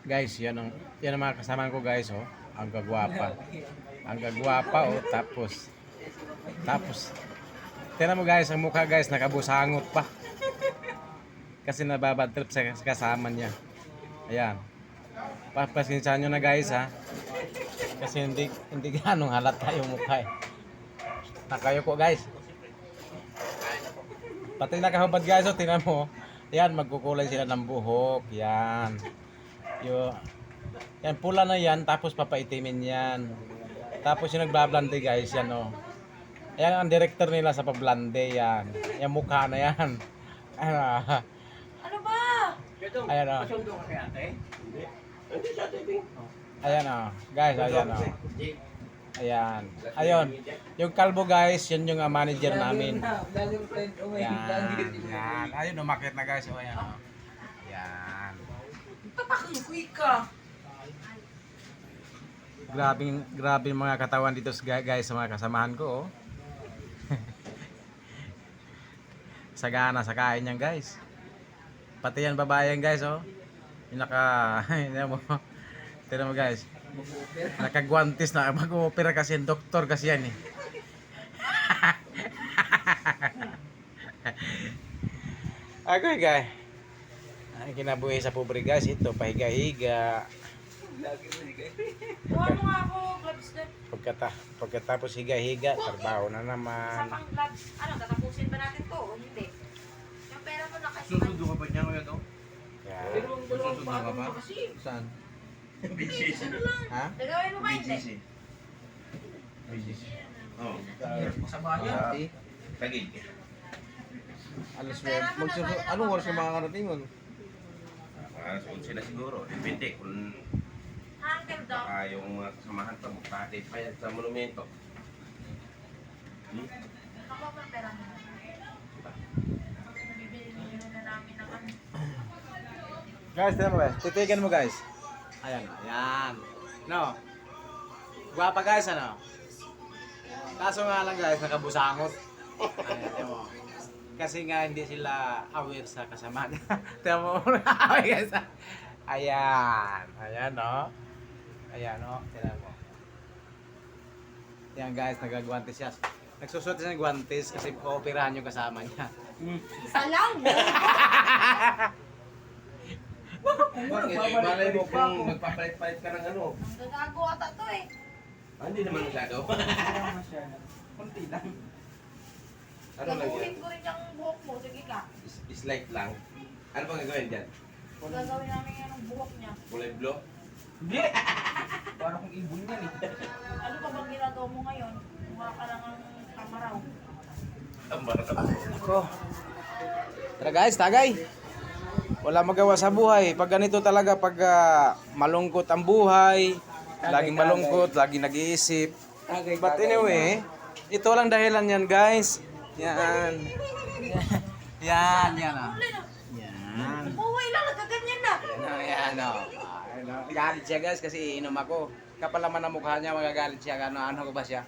Guys, yan ang mga kasama ko guys, oh. Ang gagwapa. Ang gagwapa, oh. Tapos, tingnan mo guys, ang mukha guys, nakabusangot pa. Kasi nababad trip sa kasama niya. Ayan. Papasensyahan nyo na guys, ha. Kasi hindi ganong halata yung mukha, eh. Nakayo ko guys. Pati nakahubad guys, oh. Tingnan mo. Yan, magkukulay sila ng buhok. Yan. Yan, pula na yan, tapos papaitimin yan. Tapos yung nagbablande guys, yan o. Ayan ang director nila sa pablande, yan. Yung mukha na yan. Ano ba? Ayan o. Ayan o. Guys, ayan o. Ayan. Ayun. Yung kalbo guys, yun yung manager namin. Yan. Yan. Ayun, umakit na guys. O, ayan o. Yan. Tapakuy ka. Grabe mga katawan dito guys sa mga kasamahan ko, oh. Sagana sa kain yan guys. Pati yan babae yan guys, oh. Yung tignan mo guys. Nakagwantis na mag-opera kasi yung doktor kasi yan, eh. Okay guys. Ay, kinabuhi sa pobre guys, ito pahiga-higa. Kuha mo nga ako, gloves doon. Pagkatapos higa-higa, trabaho na naman. Sa pang gloves, ano, tatapusin ba natin to o hindi? Yung pera mo na kasi. Susundo ka ba niya ngayon, no? Yan. Susundo ka ba? Saan? BGC. Ha? Gagawin mo ba hindi? BGC. Oo. Masama niya. Tagig. Alas 9. Anong oras yung makakarating mo? Alas 11 na siguro. Depende kung Uncle daw. baka yung mga kasamahan pa magpatid pa yan sa monumento. Nakuha mo ang pera mo. Bibili na namin ng ano. Guys, tignan mo guys. Titigan mo guys. Ayan, ayan. No. Guwapa guys, ano? Kaso nga lang guys, nakabusangot. Ayan, tignan mo. Kasi nga hindi sila aware sa kasama niya. Tignan mo muna. Guys. Ayan. Ayan, no? Ayan, no? Tignan mo. Ayan guys, nagagwantes siya. Nagsusuot siya ng gwantes kasi kooperahan yung kasama niya. Isa lang! Bakit? Malay mo kung magpapalit-palit ka ng ano. Ang gagago ata to eh. Hindi naman masyado. Kunti lang. Ano lang yan? Gagawin ko rin yung buhok mo. Sige ka. Slight lang. Ano bang gagawin dyan? Gagawin namin yan ang buhok niya. Kulay blue? Hindi! Parang kung ibon yan eh. Ano pa bang ginagawa mo ngayon? Mukha ka lang ang kamaraw. Ang barat Ako. Tara guys, tagay. Wala magawa sa buhay. Pag ganito talaga, pag malungkot ang buhay, laging malungkot, laging nag-iisip. But anyway, ito lang dahilan yan guys. Yan. Yan, yan ah. Yan. Buhay lang, nagkaganyan na. Yan oh. Nagalit siya guys kasi inom ako. Kapal naman ang mukha niya, magagalit siya. Ano ko ba siya?